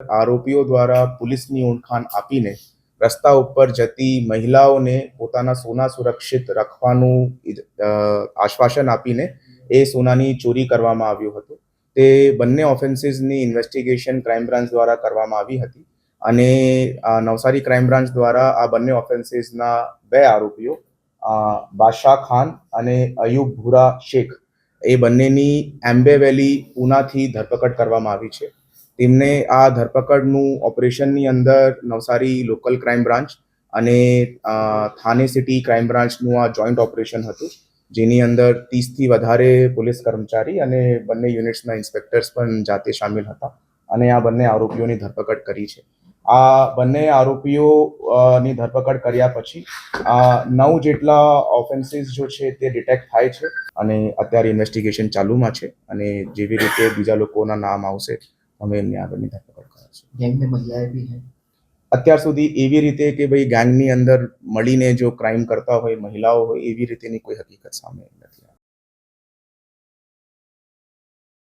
આરોપીઓ દ્વારા પોલીસની ઓળખાણ આપીને રસ્તા ઉપર જતી મહિલાઓને પોતાના સોના સુરક્ષિત રાખવાનું આશ્વાસન આપીને એ સોનાની ચોરી કરવામાં આવ્યું હતું. તે બંને ઓફેન્સીસની ઇન્વેસ્ટિગેશન ક્રાઇમ બ્રાન્ચ દ્વારા કરવામાં આવી હતી અને નવસારી ક્રાઇમ બ્રાન્ચ દ્વારા આ બંને ઓફેન્સીસના બે આરોપીઓ બાદશાહ ખાન અને અયુબ ભૂરા શેખ એ બંનેની એમ્બે વેલી પૂનાથી ધરપકડ કરવામાં આવી છે. તેમને આ ધરપકડનું ઓપરેશનની અંદર નવસારી લોકલ ક્રાઇમ બ્રાન્ચ અને થાને સિટી ક્રાઇમ બ્રાન્ચનું આ જોઈન્ટ ઓપરેશન હતું, જેની અંદર 30થી વધારે પોલીસ કર્મચારી અને બંને યુનિટ્સના ઇન્સ્પેક્ટર્સ પણ જાતે સામેલ હતા અને આ બંને આરોપીઓની ધરપકડ કરી છે. આ બંને આરોપીઓની ધરપકડ કર્યા પછી 9 જેટલા ઓફેન્સીસ જો છે તે ડિટેક્ટ થાય છે અને અત્યારે ઇન્વેસ્ટિગેશન ચાલુમાં છે અને જેવી રીતે બીજા લોકોના નામ આવશે અમે એમની આગળની ધરપકડ કરીશું. ગેંગ में महिलाएं भी हैं? અત્યાર સુધી એવી રીતે કે ભાઈ ગેંગની અંદર મળીને જો ક્રાઇમ કરતા હોય મહિલાઓ હોય એવી રીતેની કોઈ હકીકત સામે નથી.